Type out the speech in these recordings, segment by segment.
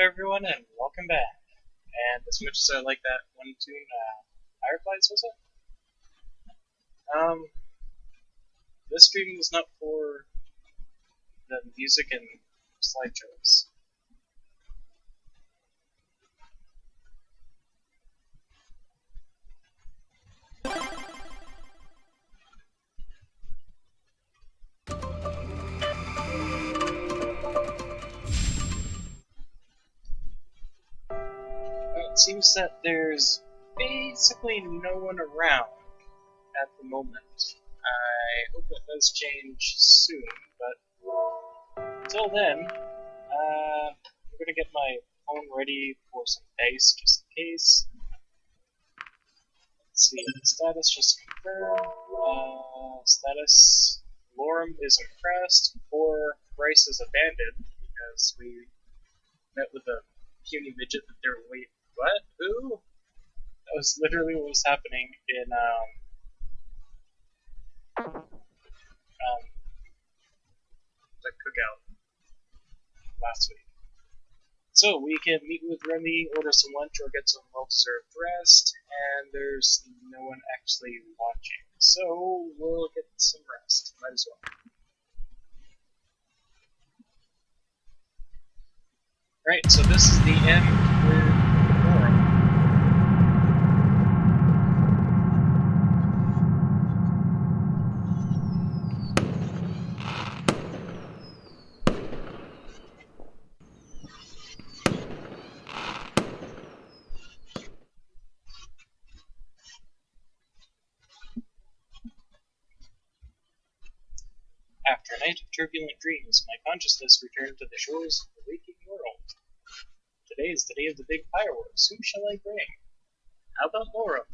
everyone, and welcome back. And as much as I like that one tune, Fireflies, was it? This stream was not for the music and slideshows. It seems that there's basically no one around at the moment. I hope that does change soon, but until then, I'm gonna get my phone ready for some dice just in case. Let's see, status just confirmed. Status Lorem is impressed, or Bryce is abandoned because we met with a puny midget that they're wait. What? Who? That was literally what was happening in the cookout last week. So we can meet with Remy, order some lunch, or get some well-deserved rest, and there's no one actually watching. So we'll get some rest. Might as well. Right, so this is the end with Lorem. After a night of turbulent dreams, my consciousness returned to the shores of the waking world. Today is the day of the big fireworks. Who shall I bring? How about Lorem?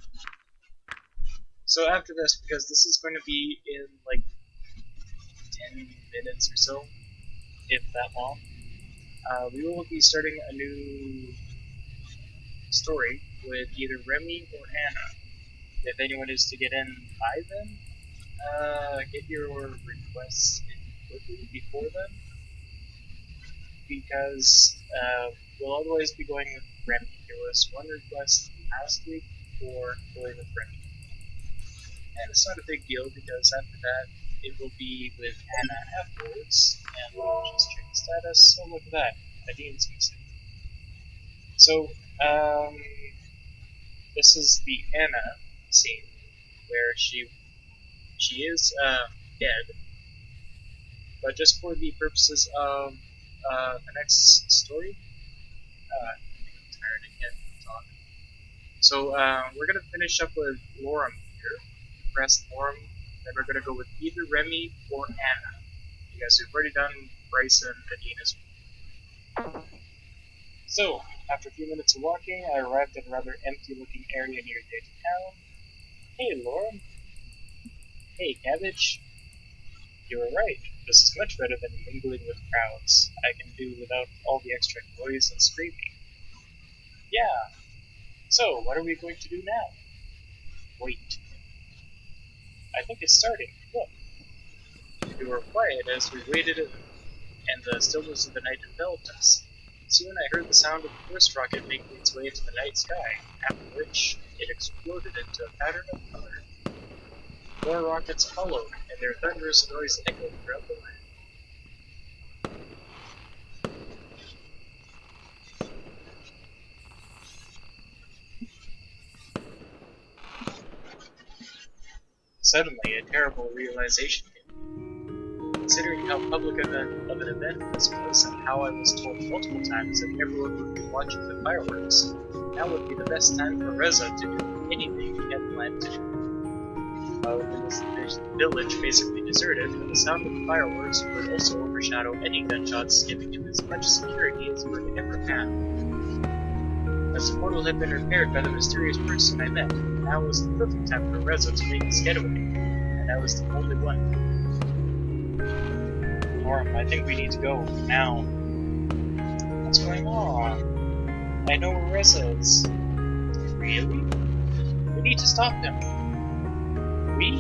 So after this, because this is going to be in like 10 minutes or so, if that long, we will be starting a new story with either Remy or Anna. If anyone is to get in by then, get your requests in quickly before then, because we'll otherwise be going with Remy. There was one request last week for going with Remy, and it's not a big deal because after that it will be with Anna afterwards, and we'll just check the status. Oh, look at that, Nadine's missing. So this is the Anna scene where she is dead, but just for the purposes of the next story, I think I'm tired and can't talk. So we're gonna finish up with Lorem here. Press Lorem, then we're gonna go with either Remy or Anna, because we've already done Bryce and Nadina's. So after a few minutes of walking, I arrived at a rather empty-looking area near the edge of town. Hey, Lorem. Hey, Cabbage. You were right. This is much better than mingling with crowds. I can do without all the extra noise and screaming. Yeah. So, what are we going to do now? Wait. I think it's starting. Look. We were quiet as we waited, and the stillness of the night enveloped us. Soon I heard the sound of the first rocket making its way into the night sky, after which it exploded into a pattern of color. More rockets followed, and their thunderous noise echoed throughout the land. Suddenly, a terrible realization hit me. Considering how public of an event this was, and how I was told multiple times that everyone would be watching the fireworks, now would be the best time for Reza to do anything he had planned to do. The village basically deserted, and the sound of the fireworks would also overshadow any gunshots, giving him as much security as he would ever have. As the portal had been repaired by the mysterious person I met, now was the perfect time for Reza to make his getaway, and I was the only one. Lorem, I think we need to go now. What's going on? I know where Reza is. Really? We need to stop him. We?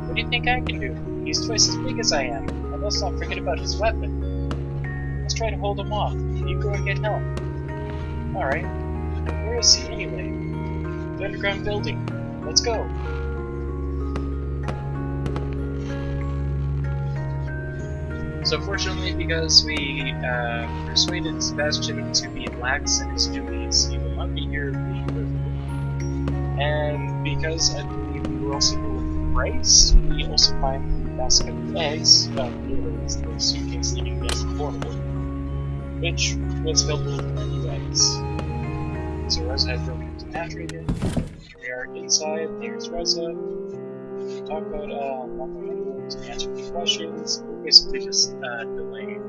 What do you think I can do? He's twice as big as I am, and let's not forget about his weapon. Let's try to hold him off. You go and get help. Alright. Where is he, anyway? The underground building. Let's go. So fortunately, because we persuaded Sebastian to be lax in his duties, he will not be here immediately. And because I believe we were also here with Bryce, we also find the basket of eggs, the suitcase leading to the portal, which was filled with new eggs. So Reza had broken into pantry again. Here we are inside. There's Reza. Talk about not going anywhere to answer any questions. We're basically just delaying.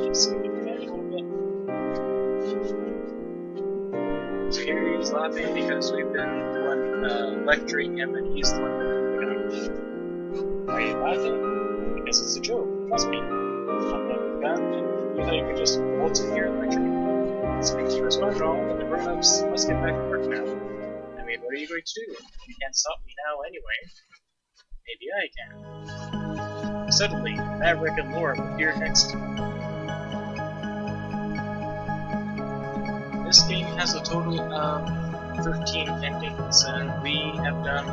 Just moving the man a little bit. So here he's laughing because we've been the one lecturing him, and he's the one building the gun. Are you laughing? Because it's a joke. Trust me. I'm building the gun, and you thought you could just waltz in here and lecture me. Speak to yours went wrong, but the grown-ups must get back to work now. I mean, what are you going to do? You can't stop me now anyway. Maybe I can. Suddenly, Maverick and Lorem appear next to me. This game has a total of 13 endings, and we have done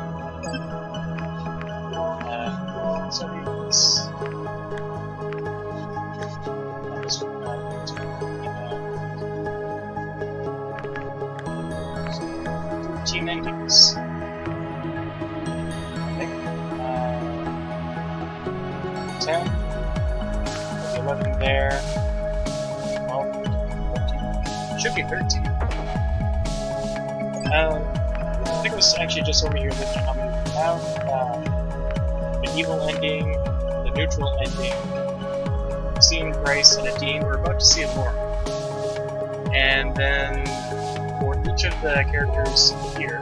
13 endings. I think 10, 11 there. 12, 14. Should be 13. I think it was actually just over here looking how many we have. The evil ending, the neutral ending, seeing Bryce and a Dean. We're about to see Lorem. And then for each of the characters here,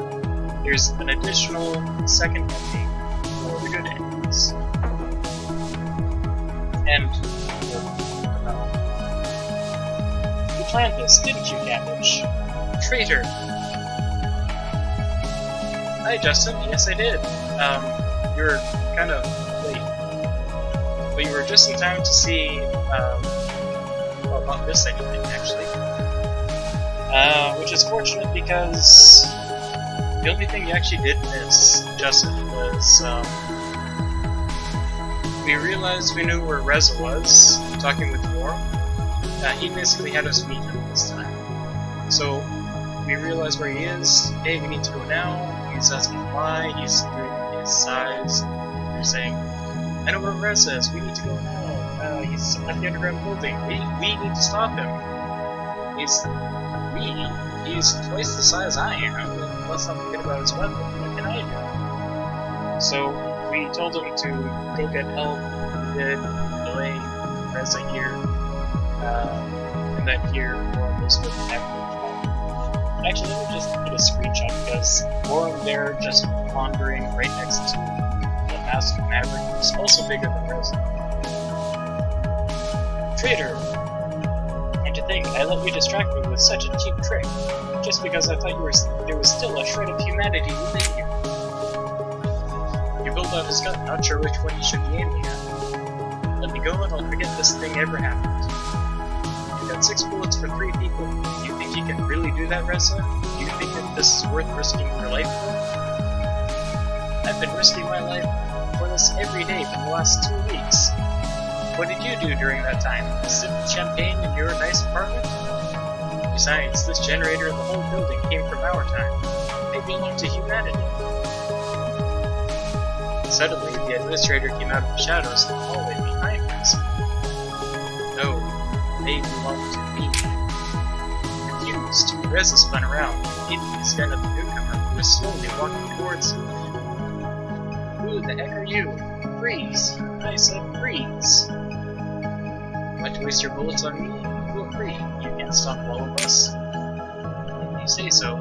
there's an additional second ending for the good endings. And you planned this, didn't you, Cabbage? Traitor! Hi, Justin. Yes, I did. You were kind of late, but you were just in time to see well, not miss anything actually. Which is fortunate because the only thing you actually did miss, Justin, was we realized we knew where Reza was, talking with Lorem. He basically had us meet him this time. So we realized where he is. Hey, we need to go now. He's asking why. He's doing his size. You're saying, I know where Reza is. We need to go now. He's at the underground building. We need to stop him. He's twice the size I am. Let's not forget about his weapon. What can I do? So we told him to go get help. He did. Delaying Reza here. And then here, Lorem was with Maverick. Actually, let me just put a screenshot because Lorem there just pondering right next to the mask of Maverick is also bigger than Reza. Traitor! And to think I let you distract me with such a cheap trick, just because I thought there was still a shred of humanity within you. You pulled out his gun, not sure which one you should be aiming at. Let me go and I'll forget this thing ever happened. You got 6 bullets for 3 people. Do you think you can really do that, Reza? Do you think that this is worth risking your life for? I've been risking my life for this every day for the last 2 weeks. What did you do during that time? Sip champagne in your nice apartment? Besides, this generator and the whole building came from our time. They belong to humanity. Suddenly, the administrator came out of the shadows in the hallway behind us. No, they belong to me. Confused, Reza spun around, aiming his gun at the newcomer who was slowly walking towards him. Who the heck are you? Freeze! I said freeze! Want to waste your bullets on me? Feel free. You can't stop all of us. You say so.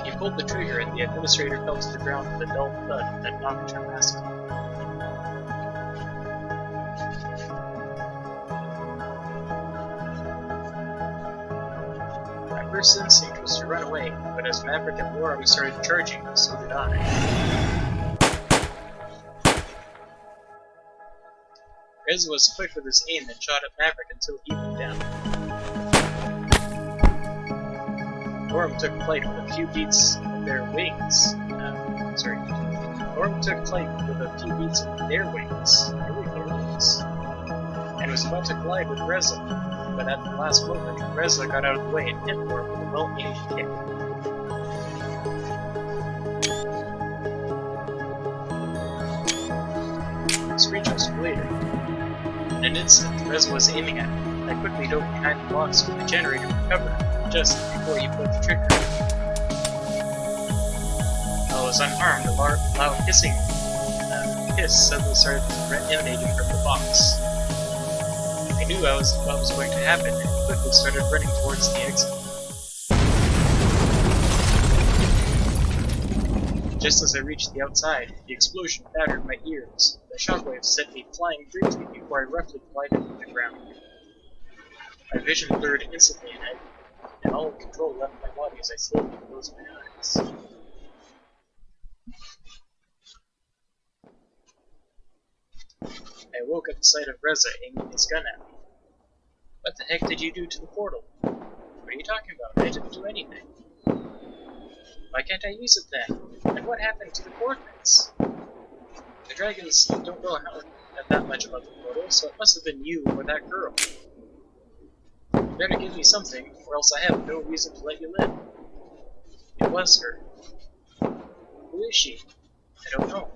He pulled the trigger and the administrator fell to the ground with a dull thud that knocked her mask off. My first instinct was to run away, but as Maverick and Lorem started charging, so did I. Reza was quick with his aim and shot at Maverick until he went down. Lorem took flight with a few beats of their wings. Lorem took flight with a few beats of their wings. And was about to collide with Reza, but at the last moment, Reza got out of the way and hit Lorem with a well-aimed kick. The screech was later. In an instant, Reza was aiming at him. I quickly dove behind the blocks with the generator to cover him, just before he pulled the trigger. I was unarmed, a loud hissing hiss suddenly started emanating from the box. I knew what was going to happen and quickly started running towards the exit. Just as I reached the outside, the explosion battered my ears. The shockwave sent me flying briefly before I roughly collided with the ground. My vision blurred instantly and all control left my body as I slowly closed my eyes. I awoke at the sight of Reza aiming his gun at me. What the heck did you do to the portal? What are you talking about? I didn't do anything. Why can't I use it then? And what happened to the coordinates? The dragons don't know that much about the portal, so it must have been you or that girl. You better give me something, or else I have no reason to let you live. It was her. Who is she? I don't know.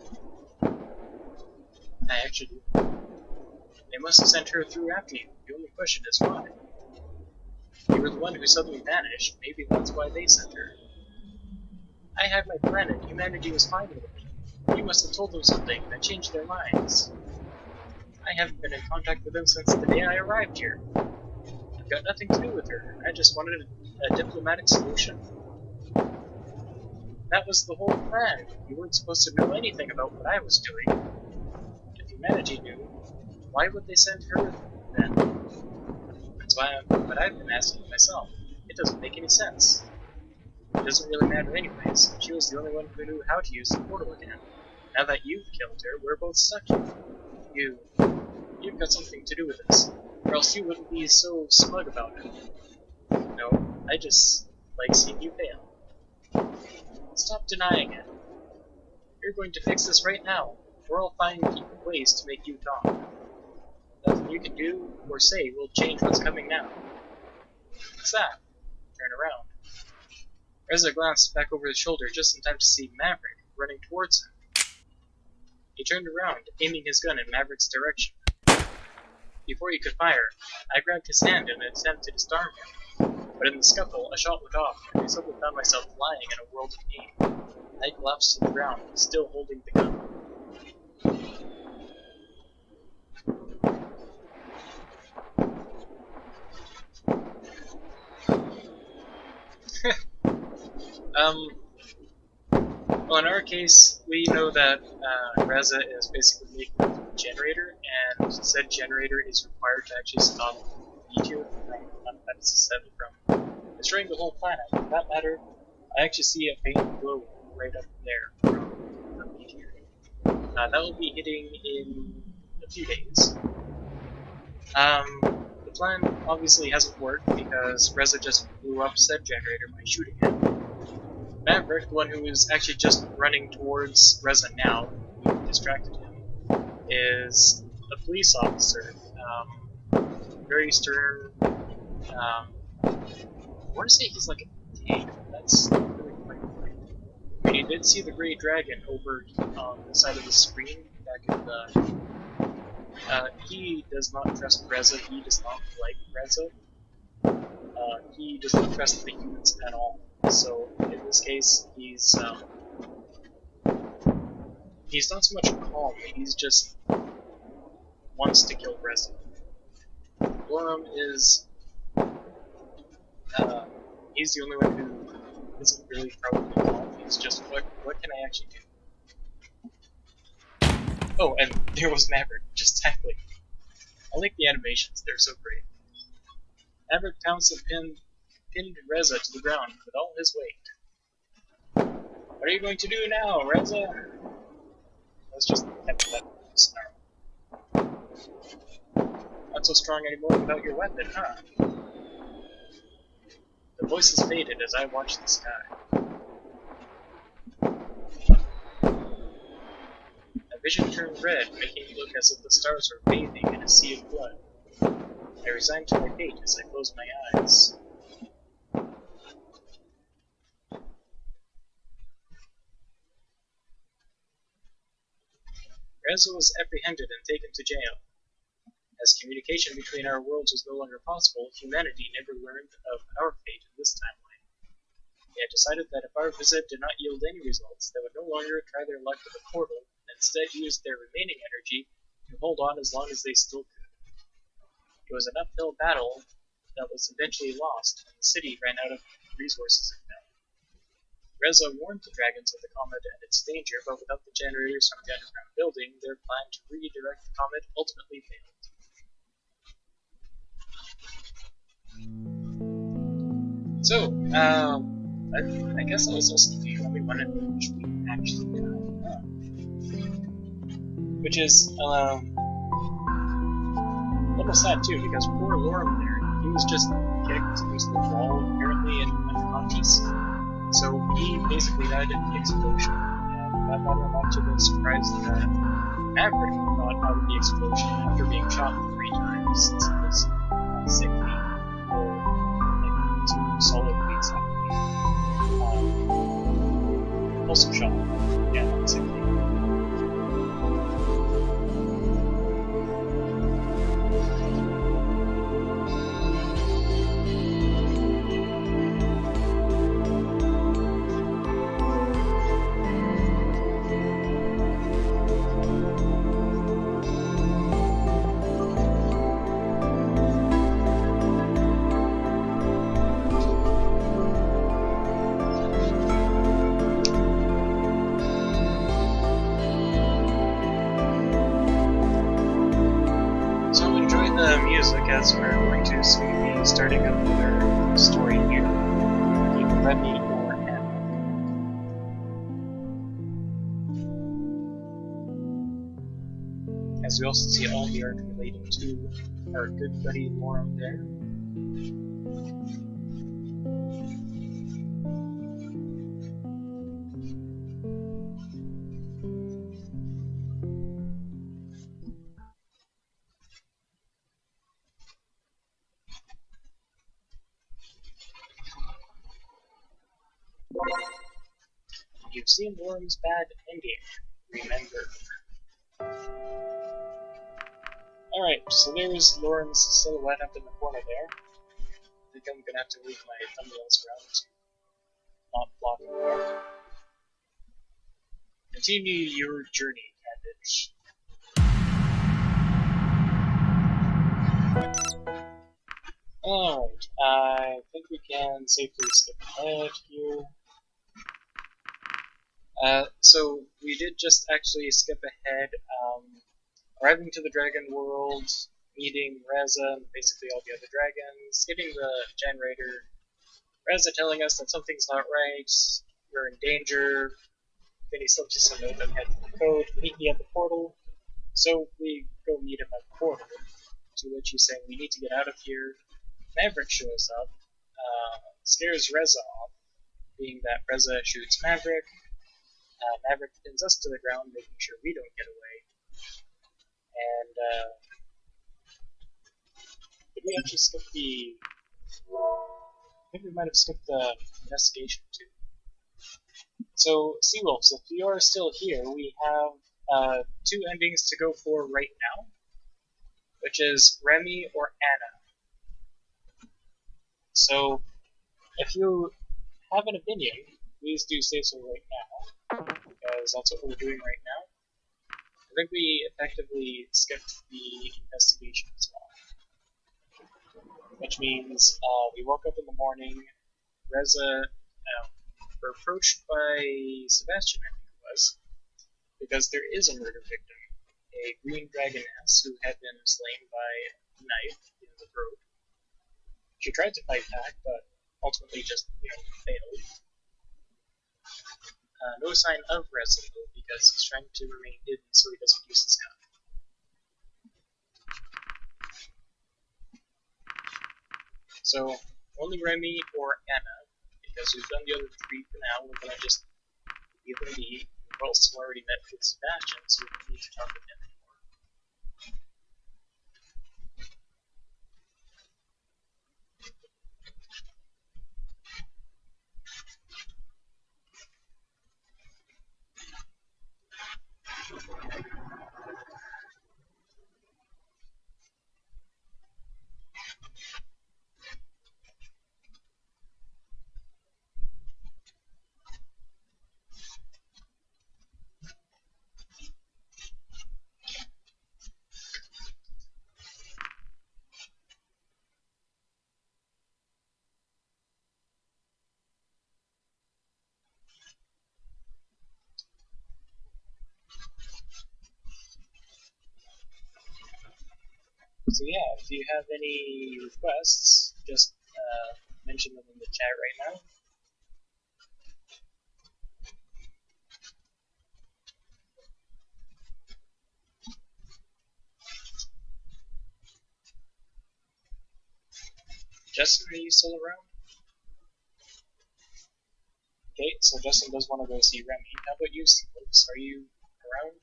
I actually do. They must have sent her through after you. The only question is why. You were the one who suddenly vanished. Maybe that's why they sent her. I had my planet. Humanity was fine with me. You must have told them something that changed their minds. I haven't been in contact with them since the day I arrived here. I've got nothing to do with her. I just wanted a diplomatic solution. That was the whole plan. You weren't supposed to know anything about what I was doing. If humanity knew, why would they send her then? That's what I've been asking myself. It doesn't make any sense. It doesn't really matter anyways. She was the only one who knew how to use the portal again. Now that you've killed her, we're both stuck here. You've got something to do with this, or else you wouldn't be so smug about it. No, I just like seeing you fail. Stop denying it. You're going to fix this right now, or I'll find ways to make you talk. Nothing you can do or say will change what's coming now. What's that? Turn around. Reza glanced back over his shoulder just in time to see Maverick running towards him. He turned around, aiming his gun in Maverick's direction. Before he could fire, I grabbed his hand in an attempt to disarm him, but in the scuffle, a shot went off, and I suddenly found myself lying in a world of pain. I collapsed to the ground, still holding the gun. Well, in our case, we know that Reza is basically making a generator, and said generator is required to actually stop the meteor from destroying the whole planet. For that matter, I actually see a faint glow right up there from the meteor. That will be hitting in a few days. The plan obviously hasn't worked because Reza just blew up said generator by shooting it. Maverick, the one who is actually just running towards Reza now, who distracted him, is a police officer. Very stern. I want to say he's like a tank. That's not really quite right. I mean, he did see the Grey Dragon over on the side of the screen back in the. He does not trust Reza. He does not like Reza. He does not trust the humans at all. So in this case, he's not so much calm. He's just wants to kill Reza. Lorem is he's the only one who isn't really probably calm. He's just what can I actually do? Oh, and there was Maverick just tackling. I like the animations; they're so great. Maverick pounced and pinned Reza to the ground with all his weight. What are you going to do now, Reza? That's just the snarl. Not so strong anymore without your weapon, huh? The voices faded as I watched the sky. My vision turned red, making it look as if the stars were bathing in a sea of blood. I resigned to my fate as I closed my eyes. Reza was apprehended and taken to jail. As communication between our worlds was no longer possible, humanity never learned of our fate in this timeline. They had decided that if our visit did not yield any results, they would no longer try their luck with the portal, and instead use their remaining energy to hold on as long as they still could. It was an uphill battle that was eventually lost, and the city ran out of resources it fell. Reza warned the dragons of the comet and its danger, but without the generators from the underground building, their plan to redirect the comet ultimately failed. So, I guess I was also the only one in which we actually got, which is a little sad too, because poor Lorem there, he was just kicked against the wall apparently and unconscious. So he basically died in the explosion, and that led him up to the surprise that Maverick got out of the explosion after being shot 3 times since he was sickly for like 2 solid weeks after being also shot. Yeah, sickly. As we're going to soon be starting another story here, either Remy or Anna. As we also see all the art relating to our good buddy Lorem there. You've seen Lorem's bad ending, remember. Alright, so there's Lorem's silhouette up in the corner there. I think I'm gonna have to move my thumbnails around to not block it. Continue your journey, Cabbage. Alright, I think we can safely skip ahead here. So we did just actually skip ahead, arriving to the dragon world, meeting Reza and basically all the other dragons, getting the generator, Reza telling us that something's not right, we're in danger, then he slips us a note that had the code, meet me at the portal, so we go meet him at the portal, to which he's saying we need to get out of here. Maverick shows up, scares Reza off, being that Reza shoots Maverick. Maverick pins us to the ground, making sure we don't get away. And, did we actually skip the... I think we might have skipped the investigation too. So, Seawolves, if you are still here, we have 2 endings to go for right now, which is Remy or Anna. So, if you have an opinion, please do say so right now, because that's what we're doing right now. I think we effectively skipped the investigation as well. Which means we woke up in the morning, Reza were approached by Sebastian, I think it was, because there is a murder victim, a green dragoness who had been slain by a knife in the throat. She tried to fight back, but ultimately just, failed. No sign of Reza, though, because he's trying to remain hidden so he doesn't use his gun. So, only Remy or Anna, because we've done the other three for now, we're gonna just leave them be. We've also already met with Sebastian, so we don't need to talk with him anymore. So yeah, if you have any requests, just mention them in the chat right now. Justin, are you still around? Okay, so Justin does want to go see Remy. How about you, Seawolves? Are you around?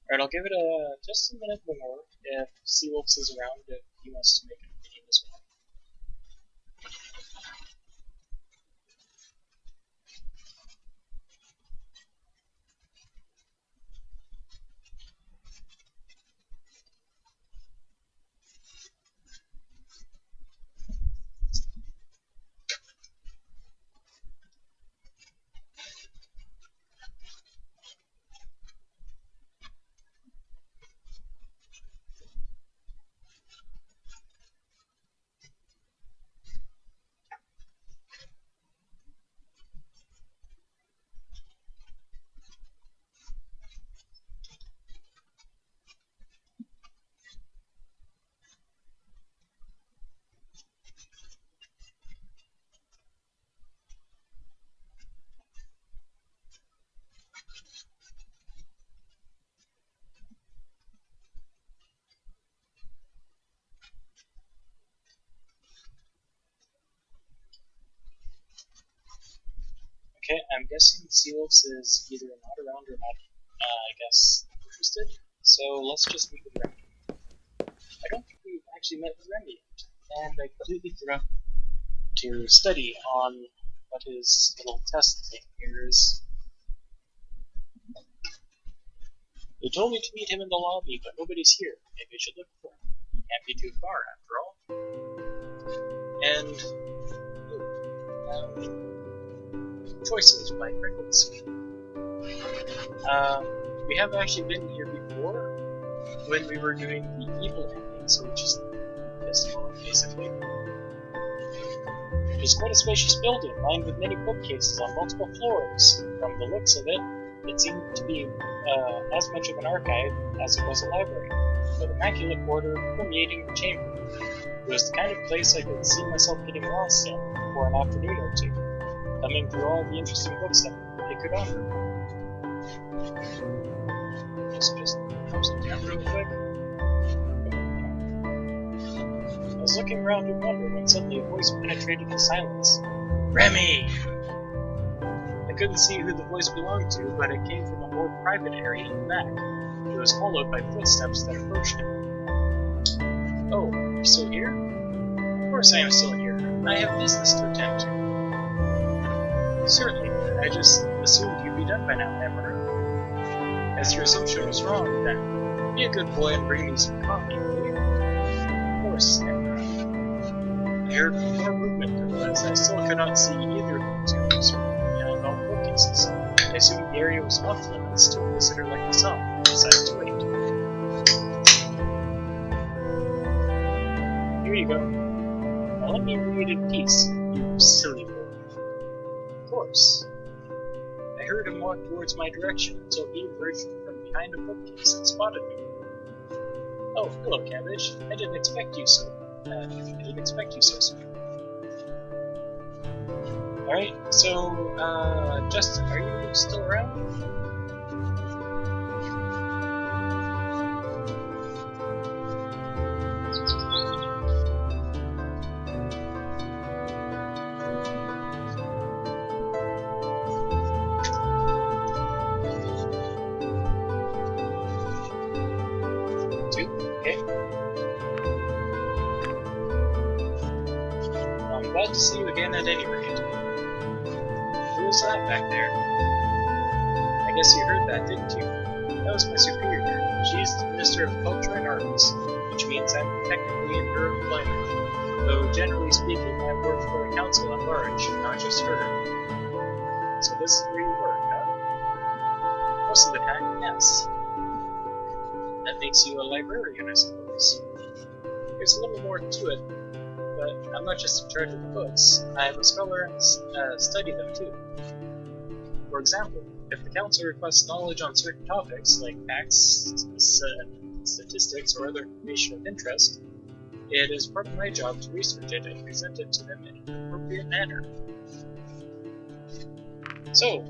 Alright, I'll give it just a minute more if Seawolves is around, if he wants to make an opinion as well. Okay, I'm guessing Seawolves is either not around or not, I guess, interested. So let's just meet with Remy. I don't think we've actually met with Remy yet, and I completely forgot to study on what his little test thing here is. He told me to meet him in the lobby, but nobody's here. Maybe I should look for him. He can't be too far, after all. And Choices by Crickles. We have actually been here before when we were doing the evil ending, so just this one, basically. It was quite a spacious building, lined with many bookcases on multiple floors. From the looks of it, it seemed to be as much of an archive as it was a library, with immaculate order permeating the chamber. It was the kind of place I could see myself getting lost in for an afternoon or two, thumbing through all the interesting books that it could offer. Just close it down real quick. I was looking around in wonder when suddenly a voice penetrated the silence. Remy! I couldn't see who the voice belonged to, but it came from a more private area in the back. It was followed by footsteps that approached him. Oh, you're still here? Of course I am still here. I have business to attend to. Certainly, I just assumed you'd be done by now, Emperor. As your assumption was wrong, then. Be a good boy and bring me some coffee, will you? Of course, Emperor. I heard more movement, as I still could not see either of the two behind all bookcases. I assumed the area was off limits to a visitor like myself, and decided to wait. Here you go. Now let me read in peace, you silly boy. Of course. I heard him walk towards my direction until he emerged from behind a bookcase and spotted me. Oh, hello, Cabbage. I didn't expect you so soon. Alright, so, Justin, are you still around? glad to see you again at any rate. Who was that back there? I guess you heard that, didn't you? That was my superior. She's the Minister of Culture and Arts, which means I'm technically in her employment. Though generally speaking, I work for a council at large, not just her. So this is where you work, huh? Most of the time, yes. That makes you a librarian, I suppose. There's a little more to it, but I'm not just in charge of the books. I'm a scholar and study them too. For example, if the council requests knowledge on certain topics, like facts, statistics, or other information of interest, it is part of my job to research it and present it to them in an appropriate manner. So,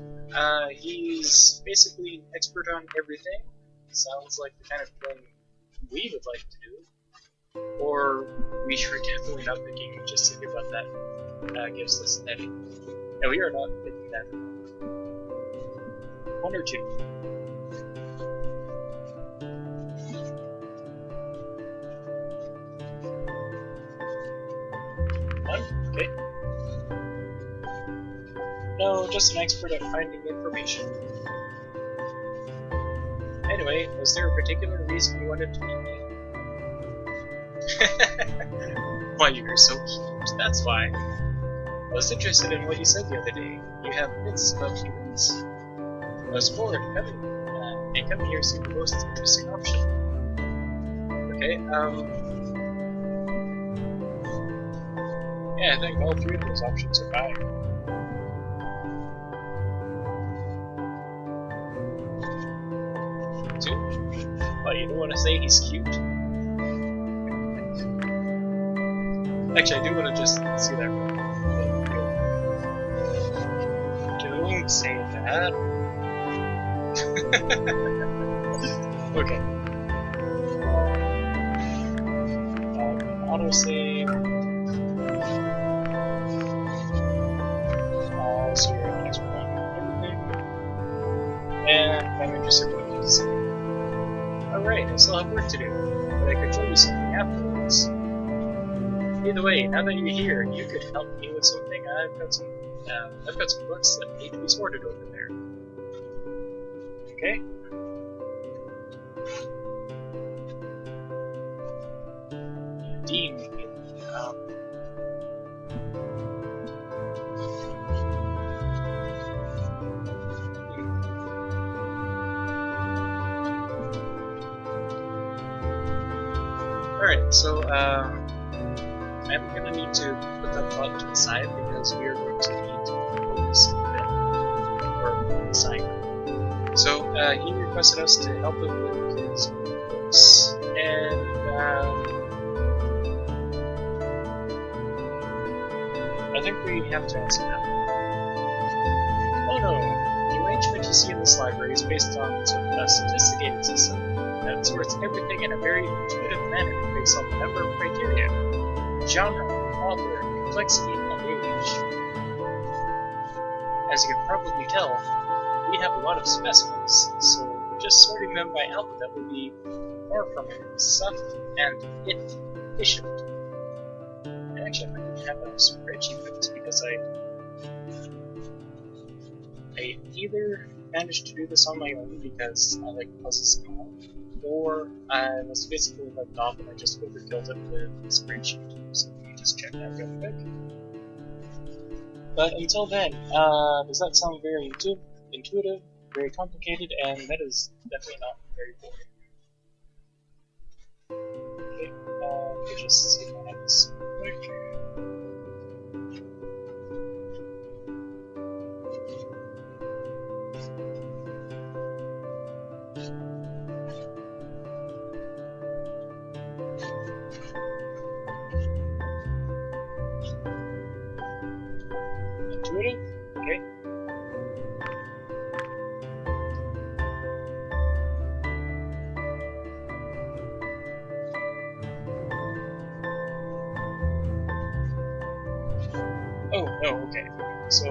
he's basically an expert on everything. Sounds like the kind of thing we would like to do. Or we are definitely not thinking just thinking about that gives us an edit. No, we are not thinking that. One or two. One? Okay. No, just an expert at finding information. Anyway, was there a particular reason you wanted to meet me? Why, you're so cute, that's why. I was interested in what you said the other day. You have myths about humans. I was bored, and coming here seemed the most interesting option. Okay, yeah, I think all three of those options are fine. Two? Well, you don't want to say he's cute? Actually, I do want to just see that real quick. Don't say that. Okay. Autosave. So you're an expert on everything. And I'm interested in what you say. Alright, I still have work to do, but I could show you something afterwards. Either way, now that you're here, you could help me with something. I've got some books that need to be sorted over there. Okay? Dean. Alright, so I'm gonna need to put that plot to the side because we are going to need to focus a bit, or assign. So he requested us to help him with his books, and I think we have to answer that. Oh no, the arrangement you see in this library is based on a sophisticated system that sorts everything in a very intuitive manner based on a number of criteria: genre, author, complexity, and age. As you can probably tell, we have a lot of specimens, so just sorting them by alphabet would be far from efficient. And actually, I might have a spreadsheet for this because I either managed to do this on my own because I like puzzles and all, or I was basically left off and I just overkilled it with a spreadsheet. So let me just check that real quick. But until then, does that sound very intuitive, very complicated, and that is definitely not very boring. Okay, let me just see if I have this quick. Intuitive? Okay. Oh, okay. So,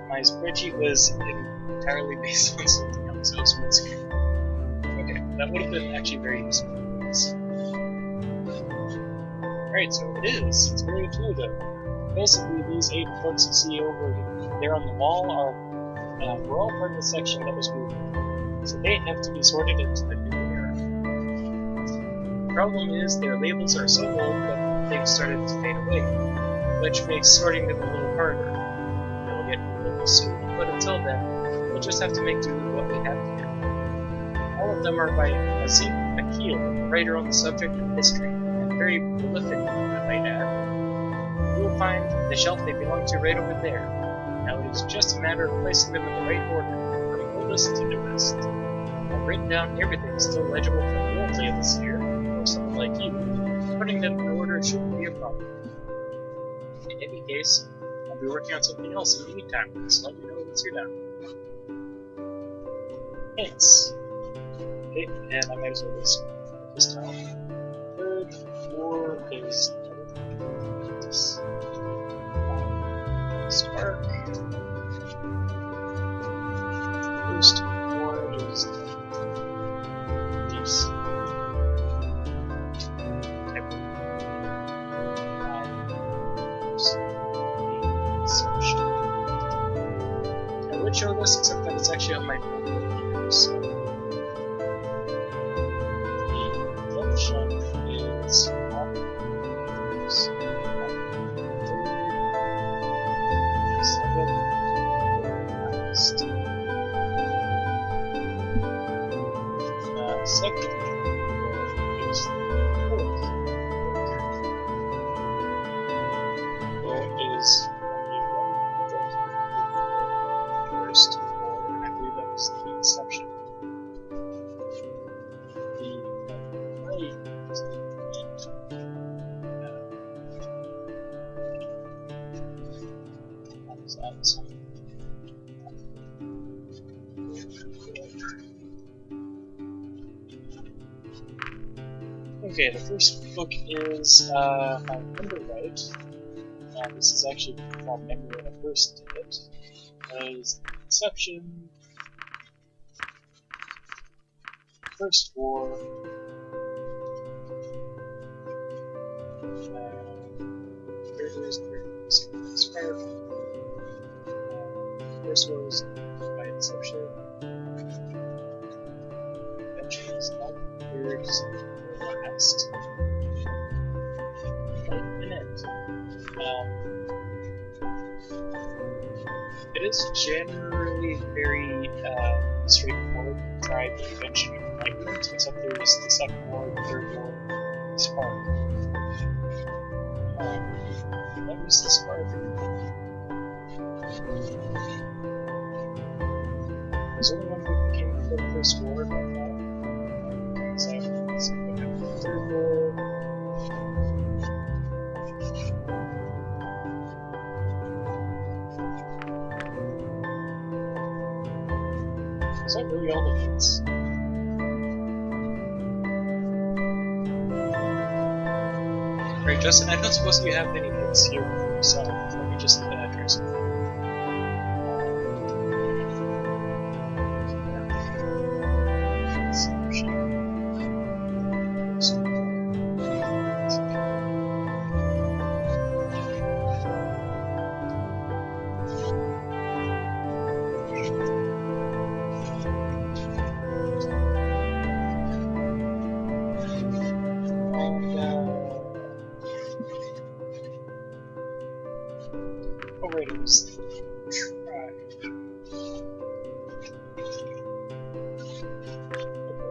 my spreadsheet was entirely based on something else. It was missing. Okay, that would have been actually very useful for this. Alright, so it is. It's very intuitive. basically, these 8 books you see over there on the wall were all part of the section that was moved. So they have to be sorted into the new era. The problem is their labels are so old that they've started to fade away, which makes sorting them a little harder. They'll get new labels soon, but until then, we'll just have to make do with what we have here. All of them are by Azim Akil, a writer on the subject of history, and very prolific, I might add. You will find the shelf they belong to right over there. Now it is just a matter of placing them in the right order, from oldest to newest. I've written down everything still legible from the old labels here, or someone like you. Putting them in order shouldn't be a problem. In any case, I'll be working on something else in the meantime, so let me know once you're done. Thanks. Okay, and I might as well just put this down. Third floor is this. Spark. First floor is these. I would show this, except that it's actually on my phone here, so the function is second is fourth. There is only one first floor, and I believe that was the exception. The right is the end. What is that? Okay, the first book is Underwrite, and this is actually from memory when I first did it. As Inception, First War, Creators, Spark, First War was by Inception, Inventions, not Third, Last, and End. It is generally very straightforward to try the Invention of Enlightenment, except there's the Second War, the Third War, the Spark. What was the Spark? There's only one book that came before the First War, but so let's see what happened in the Third War. Is that really all the hints? Right, Justin, I don't suppose we have many hints here for yourself. Let me just try something.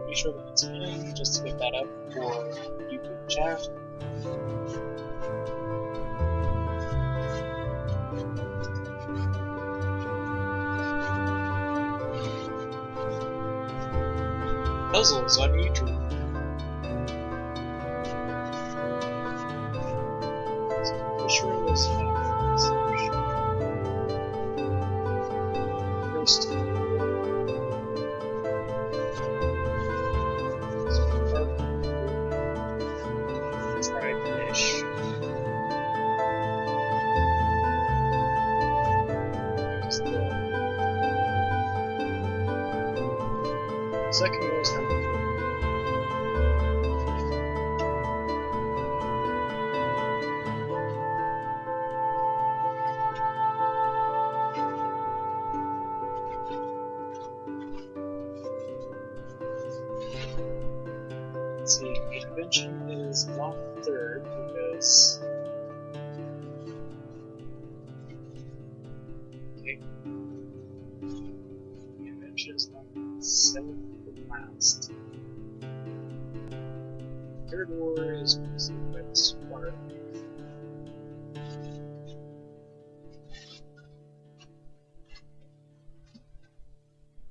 Be sure that it's in just to get that up for YouTube chat. Puzzles on YouTube. Be sure this happens. First. Second was number 4. invention is not third because... Okay. The invention is not seventh but last. Third war is preceded by the spark.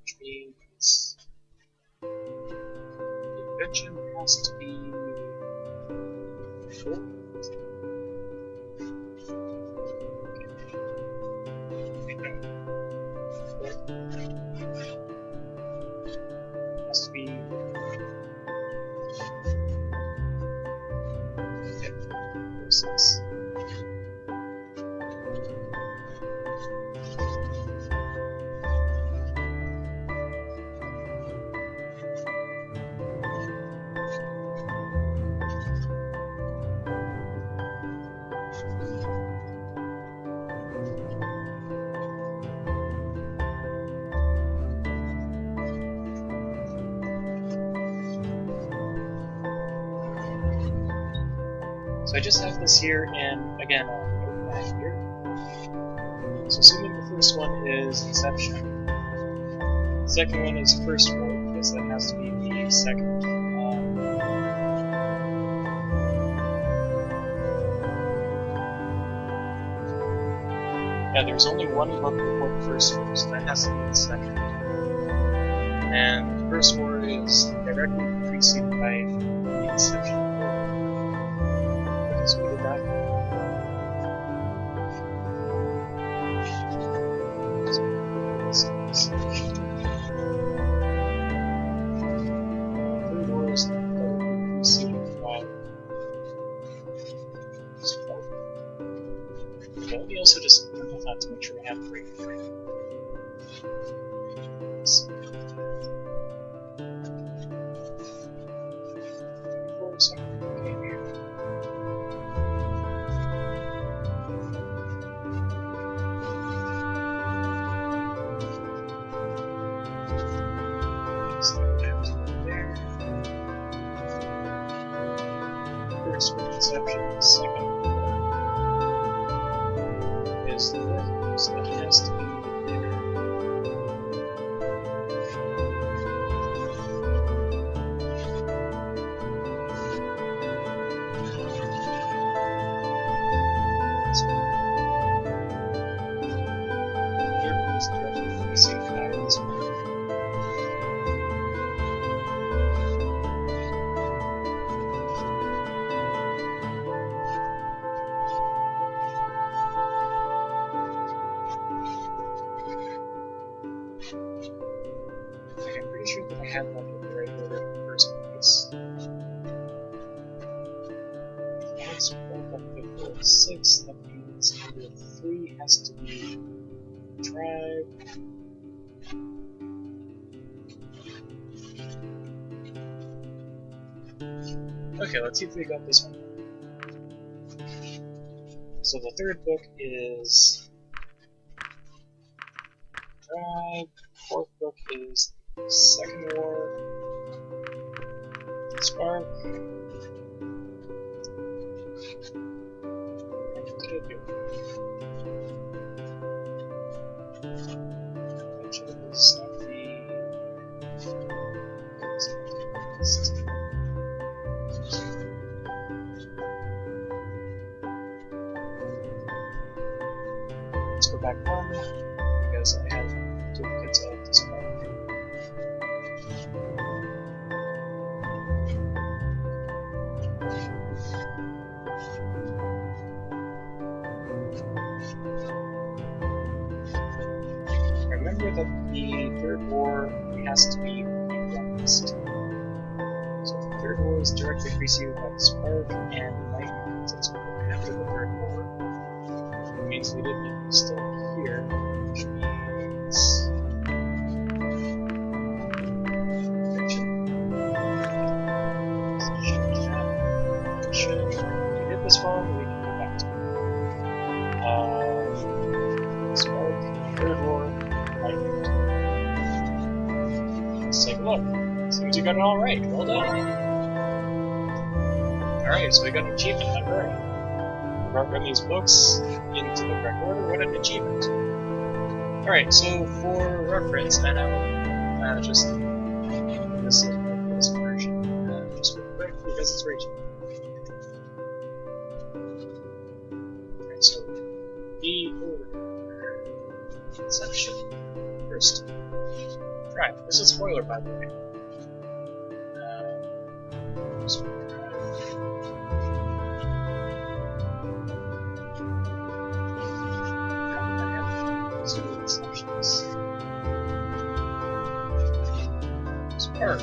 Which means the invention has to be fourth. Has to be six. So I just have this here, and again, I'll put that here. So assuming the first one is Inception, the second one is First War, because that has to be the second. Yeah, there's only one book before the First War, so that has to be the second. And the First War is directly preceded by the Inception. So we did that. Third war is directly preceded by spark. Okay, let me also just print that to make sure I have the right frame. First Inception, second is the fourth, so that has to be there. Third is directly preceded by this one. I'm pretty sure that I had that in the right order in the first place. Let's back up to 4, 6, that means number 3 has to be tribe. Okay, let's see if we got this one. So the third book is tribe, fourth book is Second War, Spark. What did I do? Which is not Let's go back one because I have duplicates of this one. Remember that the third war has to be the longest. So the third war is directly preceded by the spark and lightning, since we're after the third war. It means we didn't even start here, which means if we did this wrong, we can go back to it. Spark, third war, lightning. Let's take a look. Seems you got it all right. Well done. Alright, so we got an achievement, librarian. We brought Remy's books into the correct order. What an achievement. Alright, so for reference, and I'll just this is this version just real quick because it's right here. Alright, so the order section first. Right, this is a spoiler by the way. Spark.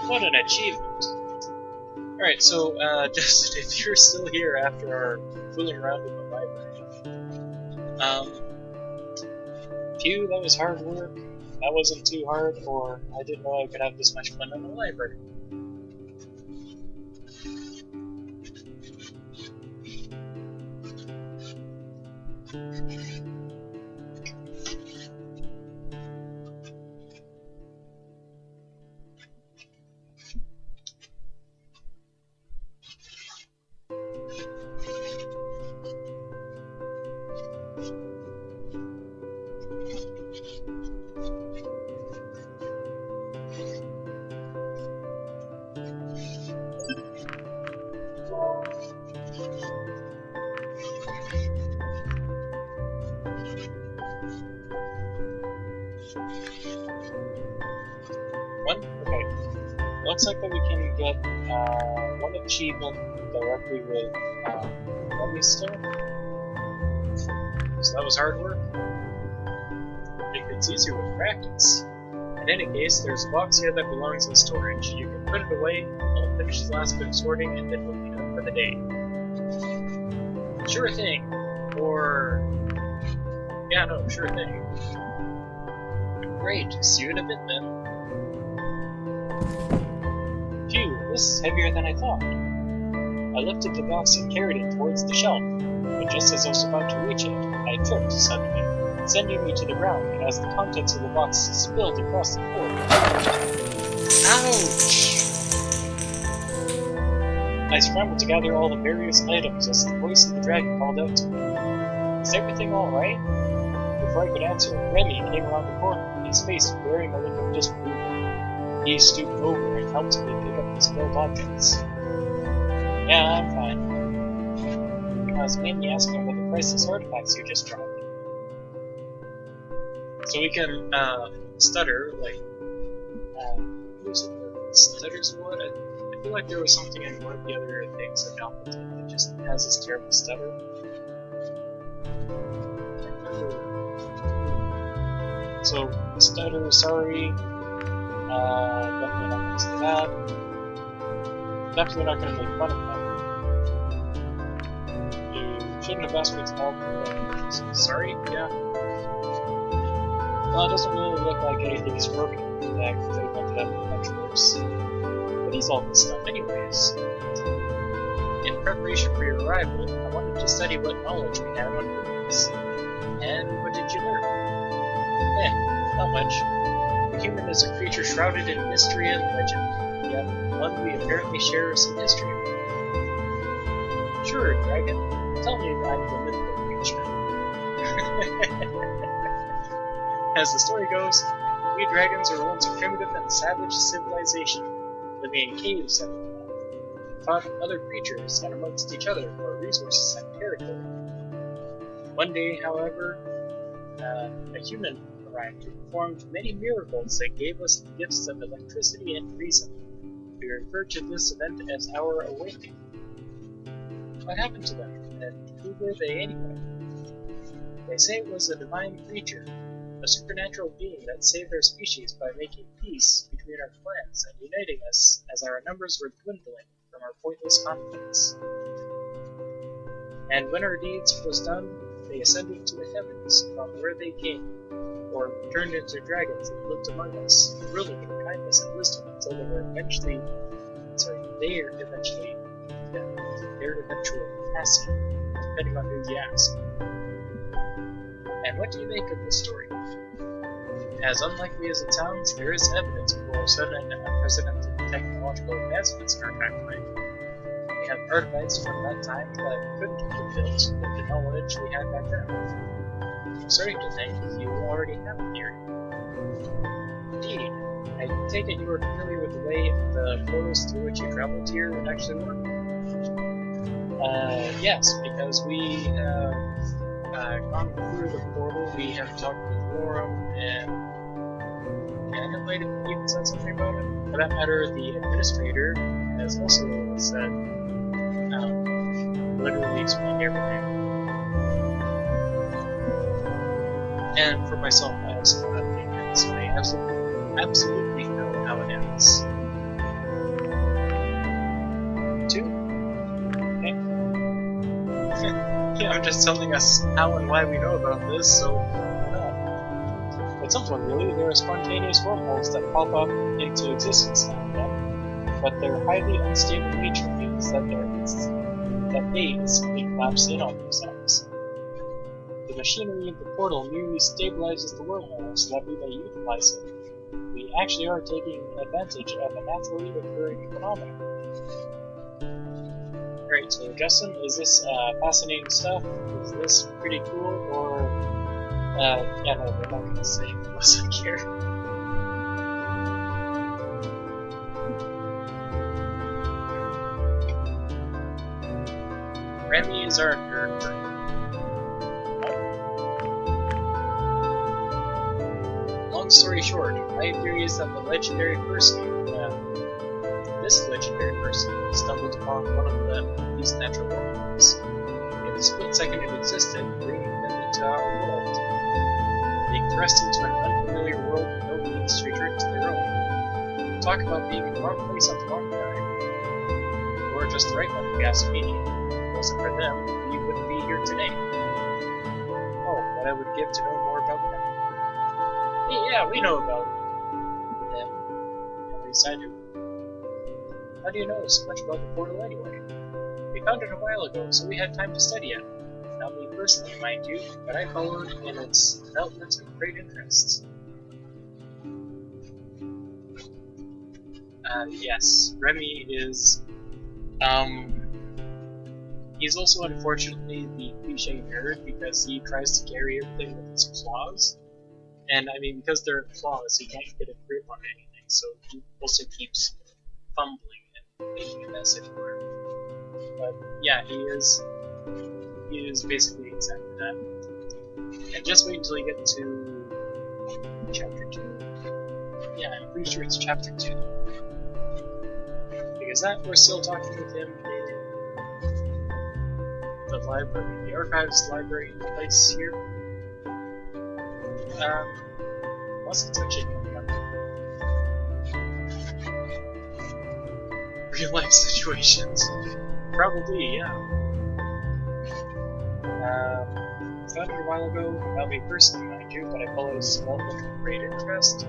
What an achievement! Alright, so, just if you're still here after our fooling around with the library, phew, that was hard work. That wasn't too hard, or I didn't know I could have this much fun in the library. Okay. Looks like that we can get one achievement directly with Remy still. So that was hard work. It's easier with practice. In any case, there's a box here that belongs in storage. You can put it away, I'll finish the last bit of sorting, and then we'll be done for the day. Sure thing. Or... yeah, no, sure thing. Great, see you in a bit then. Phew, this is heavier than I thought. I lifted the box and carried it towards the shelf, but just as I was about to reach it, I tripped suddenly, sending me to the ground as the contents of the box spilled across the floor. Ouch! I scrambled to gather all the various items as the voice of the dragon called out to me. Is everything alright? Before I could answer, Remy came around the corner, his face bearing a look of disapproval. He stooped over and helped me pick up the spilled objects. Yeah, I'm fine. I was mainly asking about the priceless artifacts you just dropped. So we can, stutter, like, stutters a lot? I feel like there was something in one of the other things that Alpha did that just has this terrible stutter. So, stutter, sorry. Definitely not gonna say that. Definitely not gonna make fun of that. You shouldn't have asked me to help. Sorry? Yeah. Well, it doesn't really look like anything's broken. In fact, they ended up much worse. What is all this stuff, anyways? In preparation for your arrival, I wanted to study what knowledge we have on humans. And what did you learn? Not much. The human is a creature shrouded in mystery and legend, yet one we apparently share some history with. Sure, dragon. Tell me I'm the mythical creature. As the story goes, we dragons were once a primitive and savage civilization, living in caves and whatnot. We fought other creatures and amongst each other for resources and territory. One day, however, a human arrived who performed many miracles that gave us the gifts of electricity and reason. We refer to this event as our awakening. What happened to them, and who were they anyway? They say it was a divine creature, a supernatural being that saved our species by making peace between our clans and uniting us as our numbers were dwindling from our pointless conflicts. And when our deeds was done, they ascended to the heavens from where they came, or turned into dragons that lived among us, ruling in kindness and wisdom until their eventual passing, depending on who you ask. And what do you make of this story? As unlikely as it sounds, there is evidence for sudden and unprecedented technological advancements in our timeline. We have artifacts from that time that couldn't have been built with the knowledge we had back then. I'm starting to think you already have a theory. Indeed, I take it you are familiar with the way the portals through which you traveled here actually work? Yes, because we have gone through the portal, we have talked with Lorem, and Daniel might have even said something about it. For that matter, the administrator has also said, literally explained everything. And for myself, I also have the ends. I absolutely know how it ends. 2? Okay. I'm just telling us how and why we know about this, so At some point, really, there are spontaneous wormholes that pop up into existence now and then, but their highly unstable nature means that they simply collapse in on themselves. The machinery of the portal merely stabilizes the wormhole so that we may utilize it. We actually are taking advantage of a naturally occurring phenomenon. Alright, so Justin, is this fascinating stuff? Is this pretty cool, or... yeah, no, we're not gonna say what's up here. Remy is our nerd friend. Long story short, my theory is that this legendary person, stumbled upon one of these natural wormholes. In the split second it existed, bringing them into our world. Being thrust into an unfamiliar world with no means to return to their own. Talk about being in the wrong place at the wrong time. Or just the right one, if you ask me. If it wasn't for them, we wouldn't be here today. Oh, what I would give to know more about them. Hey, yeah, we know about them. At least I do. How do you know so much about the portal anyway? We found it a while ago, so we had time to study it. Not me personally, mind you, but I followed in its development with great interest. Yes, Remy is, he's also unfortunately the cliche nerd because he tries to carry everything with his claws. And I mean, because they're claws, he can't get a grip on anything, so he also keeps fumbling and making a mess everywhere. But yeah, he is basically exactly that. And just wait until you get to chapter 2. Yeah, I'm pretty sure it's chapter 2. Because that, we're still talking with him in the library, the archives library place here. What's the touching coming up? Real life situations. Probably, yeah. Found it a while ago, not me personally, mind you, but I followed his development with great interest.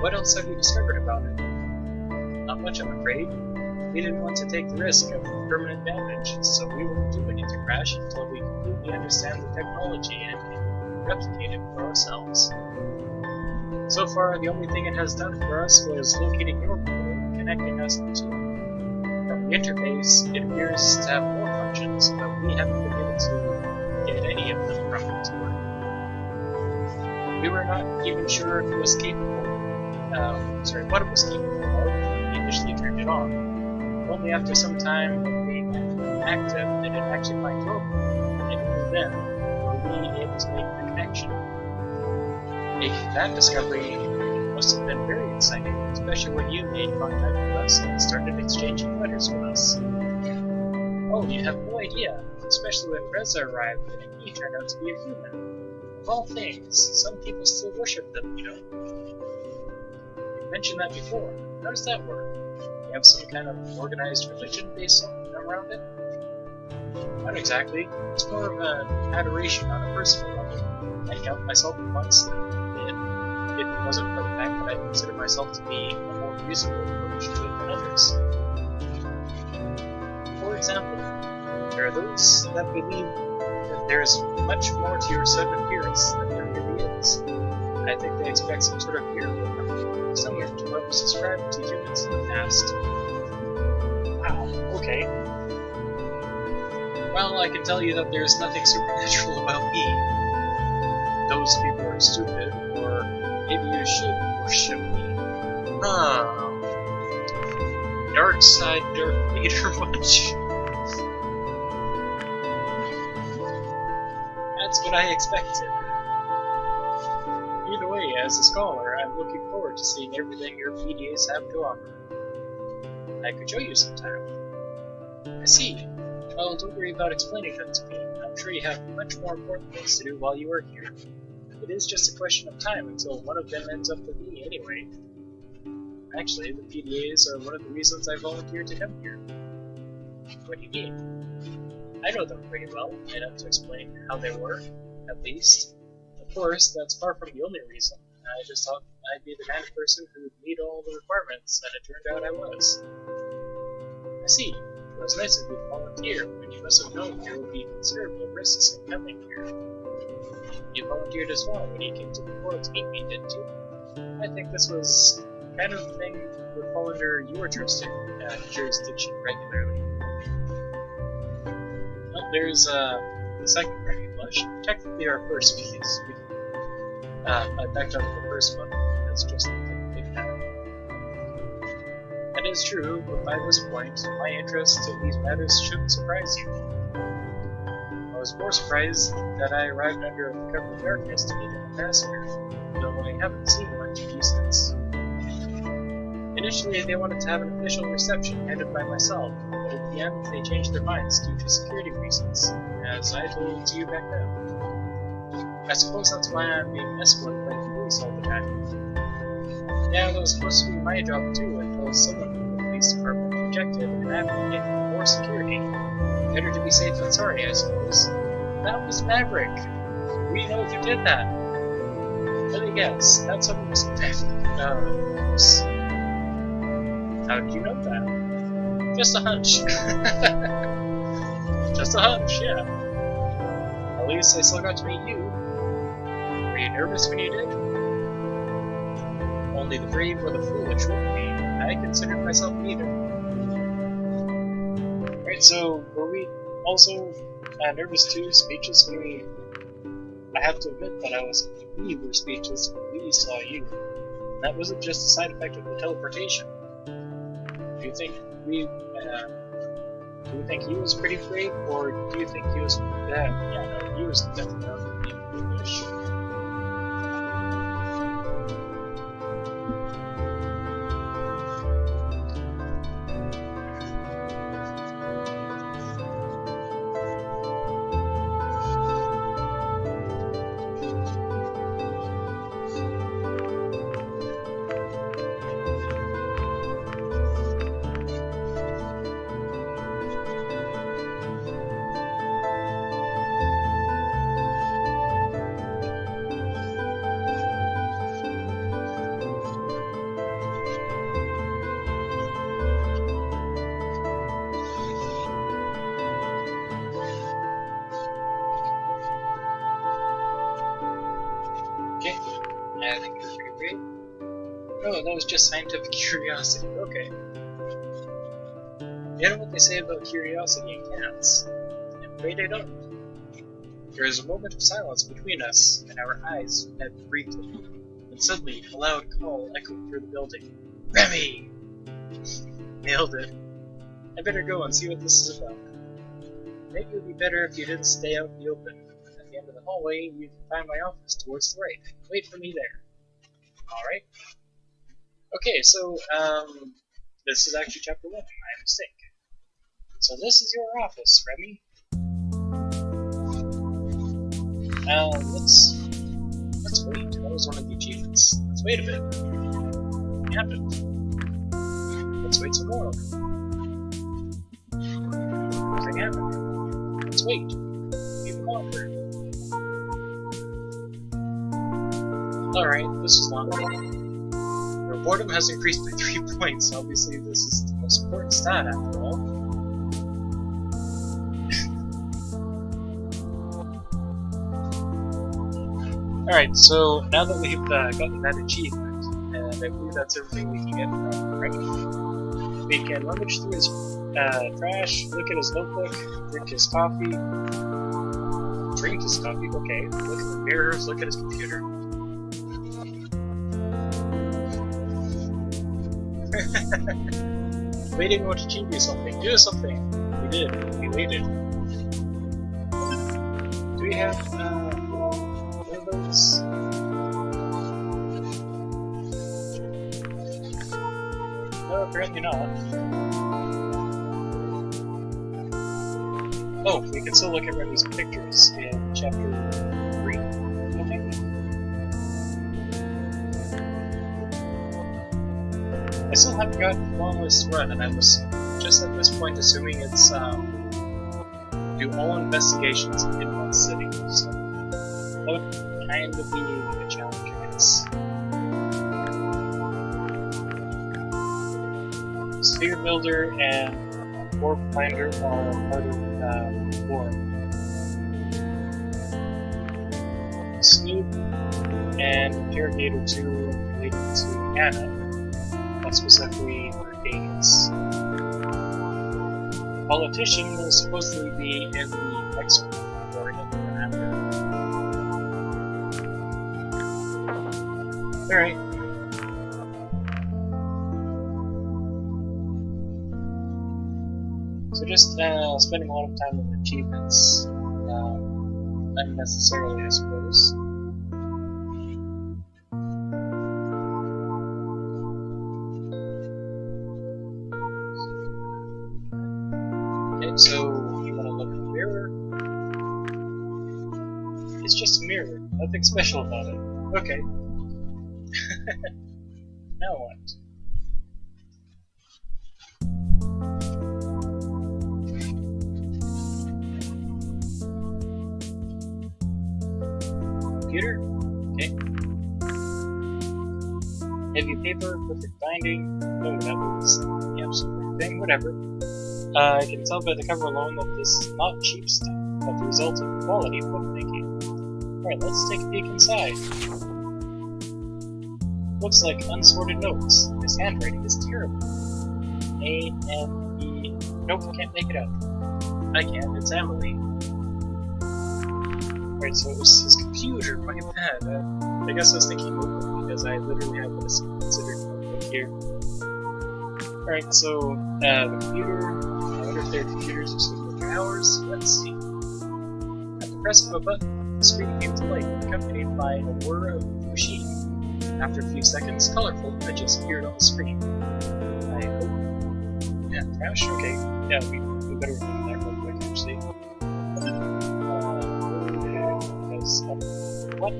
What else have you discovered about it? Not much, I'm afraid. We didn't want to take the risk of permanent damage, so we won't do anything rash until we completely understand the technology and can replicate it for ourselves. So far, the only thing it has done for us was locating your portal and connecting us to it. From the interface, it appears to have more functions, but we haven't been able to get any of them from it to work. We were not even sure if it was capable, what it was capable of when we initially turned it on. Only after some time of being active did it actually find your portal, and only then were we able to make the connection. That discovery must have been very exciting, especially when you made contact with us and started exchanging letters with us. Oh, you have no idea, especially when Reza arrived and he turned out to be a human. all things, some people still worship them, you know. You mentioned that before. How does that work? You have some kind of organized religion based around it? Not exactly. It's more of an adoration on a personal level. I count myself amongst them. It wasn't for the fact that I consider myself to be a more reasonable approach to it than others. For example, there are those that believe that there's much more to your sudden appearance than there really is. I think they expect some sort of miracle from you, similar to what was described to humans in the past. Wow, okay. Well, I can tell you that there's nothing supernatural about me. Those people are stupid, or maybe you should worship me. Dark side Darth Vader much? That's what I expected. Either way, as a scholar, I'm looking forward to seeing everything your PDAs have to offer. I could show you sometime. I see. Well, don't worry about explaining them to me. I'm sure you have much more important things to do while you are here. It is just a question of time until one of them ends up with me anyway. Actually, the PDAs are one of the reasons I volunteered to come here. What do you mean? I know them pretty well, enough to explain how they were, at least. Of course, that's far from the only reason. I just thought I'd be the kind of person who would meet all the requirements, and it turned out I was. I see. It was nice of you to volunteer, but you must have known there would be considerable risks in coming here. You volunteered as well when you came to the portal to meet me, didn't you? I think this was the kind of thing would fall under your jurisdiction regularly. Well, there's the second party blush. Technically our first because I backed up the first one. That's just a big matter. That is true, but by this point, my interest in these matters shouldn't surprise you. I was more surprised that I arrived under the cover of darkness to meet an ambassador, though I haven't seen much of you since. Initially, they wanted to have an official reception headed by myself, but at the end, they changed their minds due to security reasons, as I told you back then. I suppose that's why I'm being escorted by the police all the time. Yeah, that was supposed to be my job too, until someone from the police department objected and advocated for more security. Better to be safe than sorry, I suppose. That was Maverick. We know you did that. Let me guess, that someone was how did you know that? Just a hunch. Just a hunch, yeah. At least I still got to meet you. Were you nervous when you did? Only the brave or the foolish would be. I considered myself neither. Right, so were we also nervous too, speechless when we... I have to admit that we were speechless when we saw you. And that wasn't just a side effect of the teleportation. Do you think he was pretty brave, or do you think he was bad? Yeah, no, he was definitely not being foolish. Okay, I think you're pretty brave. No, that was just scientific curiosity. Okay. You know what they say about curiosity in cats? I'm afraid I don't. There is a moment of silence between us, and our eyes met briefly. And suddenly, a loud call echoed through the building. Remy! Nailed it. I better go and see what this is about. Maybe it would be better if you didn't stay out in the open. At the end of the hallway, you can find my office towards the right. Wait for me there. Alright. Okay, so, this is actually chapter 1, my mistake. So this is your office, Remy. Let's Sweet, that was one of the achievements. Let's wait a bit. What happened? Let's wait some more. Nothing happened. Let's wait. Even longer. Alright, this is long. Your boredom has increased by 3 points. Obviously, this is the most important stat after all. Alright, so now that we've gotten that achievement, and I believe that's everything we can get from right? We can rummage through his trash, look at his notebook, drink his coffee. Drink his coffee? Okay. Look at the mirrors, look at his computer. Waiting to achieve you something. Do something! We did. We waited. Do we have, one of those? No, apparently not. Oh, we can still look at Remy's pictures in chapter 3, I think. I still haven't got Flawless Run, and I was just at this point assuming it's, do all investigations in one sitting, so that would kind of be a challenge, I guess. Sphere Builder and Orb Finder are part of Lorem. Snoop and Interrogator 2 related to Anna, not specifically her dates. The Politician will supposedly be in the next one, or in the one after. Alright. So just spending a lot of time on achievements, unnecessarily, I suppose. Okay, so you want to look in the mirror? It's just a mirror, nothing special about it. Okay. Now what? Computer? Okay. Heavy paper, perfect binding. Oh, that was the absolute thing. Whatever. I can tell by the cover alone that this is not cheap stuff, but the result of quality bookmaking. Alright, let's take a peek inside. Looks like unsorted notes. His handwriting is terrible. A-N-E. Nope, can't make it out. I can, it's Emily. Right, so it was his computer, my bad. I guess I was thinking notebook because I literally have what is considered notebook here. Alright, so, the computer, I wonder if their computers are sleeping for hours. Let's see. At the press of a button, the screen came to life, accompanied by a whir of the machine. After a few seconds, colorful images appeared on the screen. I hope... Yeah, trash? Okay. Yeah, we better remove that real quick, actually. What?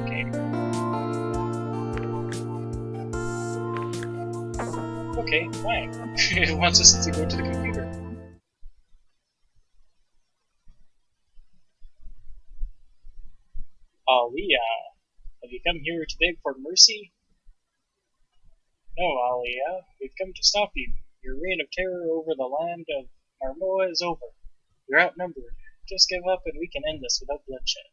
Okay. Okay, fine. It wants us to go to the computer. Aliyah, have you come here to beg for mercy? No, Aliyah, we've come to stop you. Your reign of terror over the land of Marmoa is over. You're outnumbered. Just give up and we can end this without bloodshed.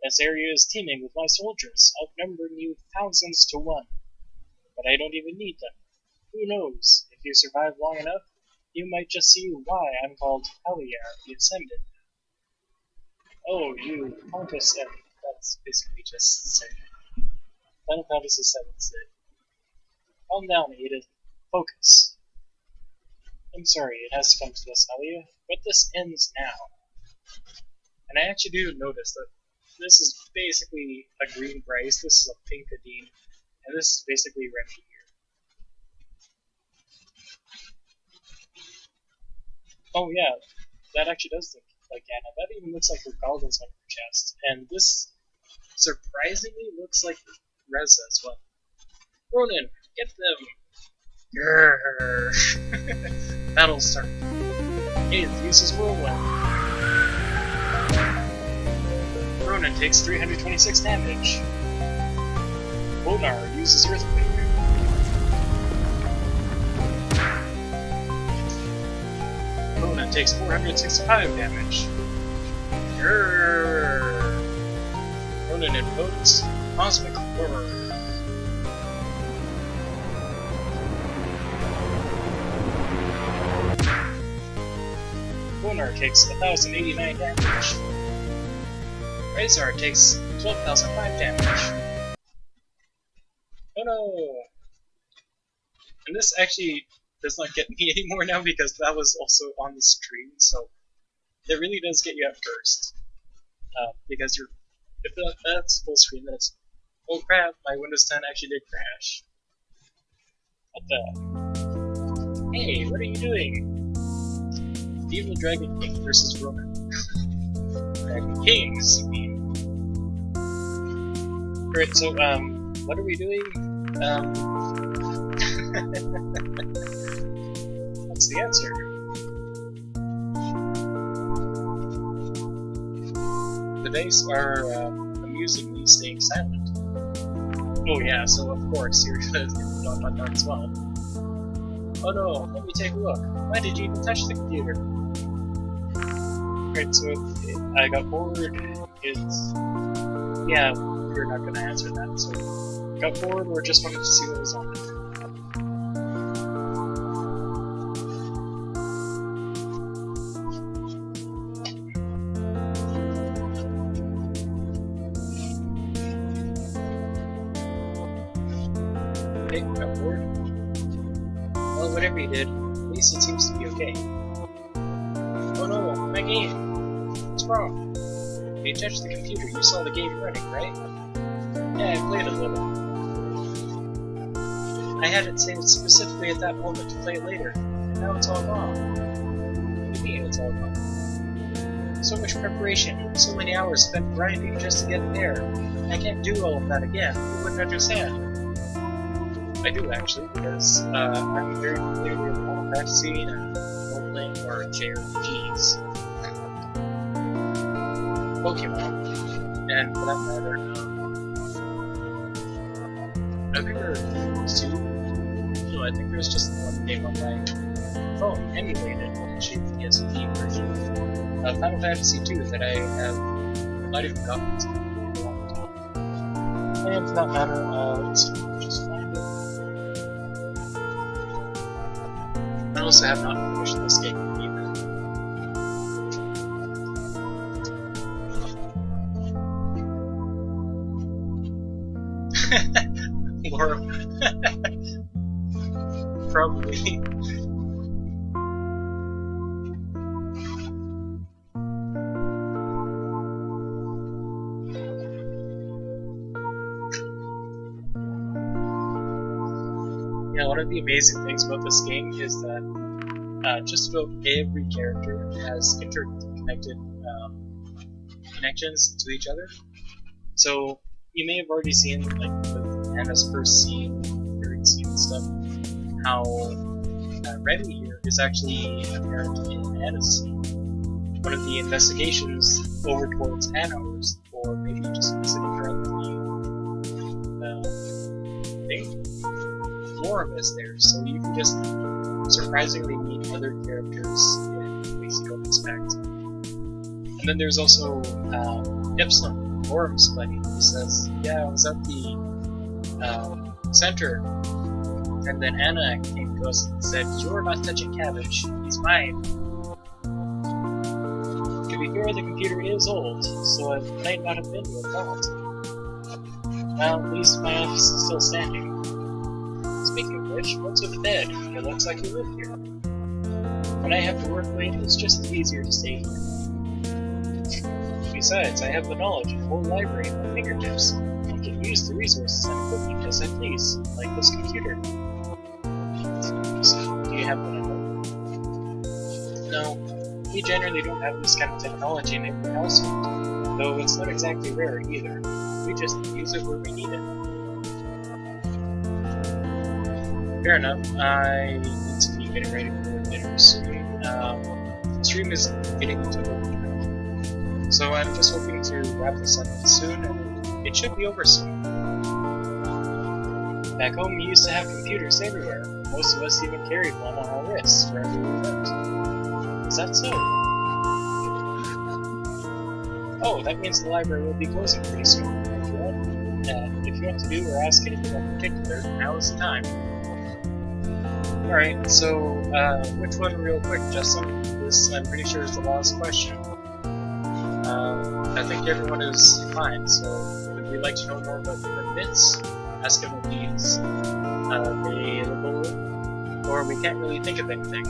This area is teeming with my soldiers, outnumbering you thousands to 1. But I don't even need them. Who knows? If you survive long enough, you might just see why I'm called Aliyah the Ascended. Oh, you Countess M. That's basically just said. Final Fantasy VII said. Calm down, Ada. Focus. I'm sorry, it has to come to this, Aliyah, but this ends now. And I actually do notice that this is basically a green Bryce, this is a pink Adine, and this is basically Remy here. Oh yeah, that actually does look like Anna. That even looks like her goggles on her chest. And this surprisingly looks like Reza as well. Ronan, get them! Grrr. Battle start. It uses Whirlwind. Ronan takes 326 damage. Bonar uses Earthquake. Ronan takes 465 damage. Grrr. Ronan invokes Cosmic Horror. Bonar takes 1,089 damage. Razor takes 12,005 damage. Oh no! And this actually does not get me anymore now because that was also on the screen, so it really does get you at first. Because if that's full screen, then it's, oh crap, my Windows 10 actually did crash. What the? Hey, what are you doing? Evil Dragon King versus Roman. Dragon Kings, you mean? Alright, so, what are we doing? What's the answer? The dice are, amusingly staying silent. Oh yeah, so of course, you're gonna get as well. Oh no, let me take a look. Why did you even touch the computer? Right, so I got bored. It's... yeah, you're not gonna answer that, so... got bored or just wanted to see what was on it. Okay, got bored. Well, whatever you did, at least it seems to be okay. Oh no, my game! What's wrong? When you touched the computer, you saw the game running, right? Yeah, I played a little. I had it saved specifically at that moment to play it later, and now it's all gone. What do you mean it's all gone? So much preparation, so many hours spent grinding just to get there. I can't do all of that again, you wouldn't understand. I do actually, because I'm very familiar with Final Fantasy and role-playing or JRPGs. Pokemon, and for that matter, I think there are two. No, I think there's just one game on my phone emulated on the PSP version of Final Fantasy II that I have not even gotten to for a long time. And for that matter, let's just find it. I also have not finished this game either. Lorem. Probably. Yeah, one of the amazing things about this game is that just about every character has interconnected connections to each other. So you may have already seen, like, with Anna's first scene, third scene and stuff, how Remy here is actually apparent in Anna's scene. One of the investigations over towards Anna, or maybe just visiting her at the thing, Lorem is there, so you can just surprisingly meet other characters in ways you don't expect. And then there's also Epsilon, Lorem's buddy, who says, yeah, I was at the center, and then Anna came to us and said, you're not touching Cabbage, he's mine. To be fair, the computer is old, so it might not have been your fault. Well, at least my office is still standing. Speaking of which, what's with the bed? It looks like you live here. When I have to work late, it's just easier to stay here. Besides, I have the knowledge of the whole library at my fingertips. I can use the resources and equipment as I please, like this computer. So, do you have one at home? No. We generally don't have this kind of technology in every household, though it's not exactly rare either. We just use it where we need it. Fair enough, I need to be getting ready for dinner soon. The stream is getting into overtime, so I'm just hoping to wrap this up soon, and it should be over soon. Back home, we used to have computers everywhere. Most of us even carried one on our wrists wherever we went. Is that so? Oh, that means the library will be closing pretty soon. If you want to do or ask anything in particular, now is the time. Alright, so, which one real quick, Justin? This, I'm pretty sure, is the last question. I think everyone is fine, so would we like to know more about different bits? Ask him if he's available, or we can't really think of anything.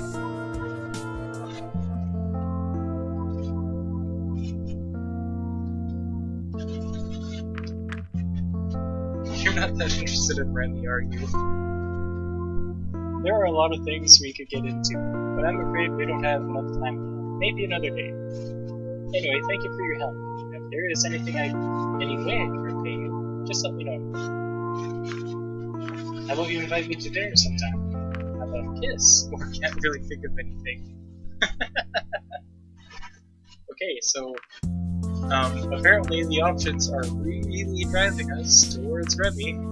You're not that interested in Remy, are you? There are a lot of things we could get into, but I'm afraid we don't have enough time now. Maybe another day. Anyway, thank you for your help. If there is any way I can repay you, just let me know. How about you invite me to dinner sometime? How about a kiss? Or can't really think of anything. Okay, so apparently the options are really driving us towards Remy.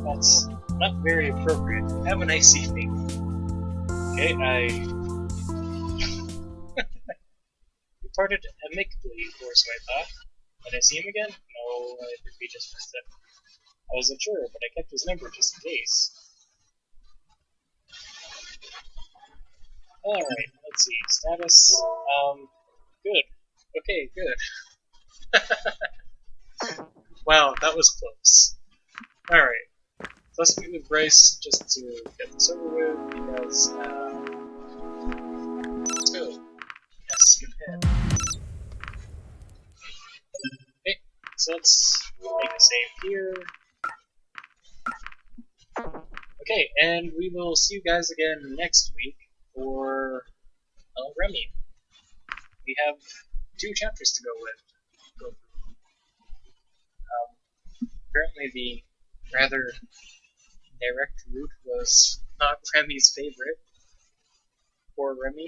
That's not very appropriate. Have a nice evening. Okay, we parted amicably, or so I thought. Did I see him again? No, I think we just missed it. I wasn't sure, but I kept his number just in case. Alright, let's see. Status. Good. Okay, good. Wow, that was close. Alright. Let's meet with Bryce just to get this over with, because, let's go. Yes, skip ahead. Okay, so let's make a save here. Okay, and we will see you guys again next week for Remy. We have 2 chapters to go through. Apparently the rather direct route was not Remy's favorite. Poor Remy.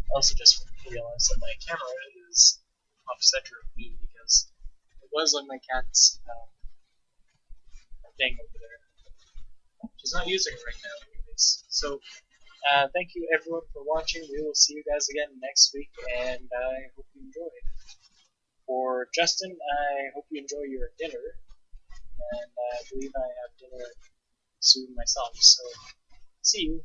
I also just realized that my camera is off center of me because it was on my cat's thing over there. She's not using it right now anyways. So, thank you everyone for watching. We will see you guys again next week, and I hope you enjoyed. For Justin, I hope you enjoy your dinner, and I believe I have dinner soon myself, so see you.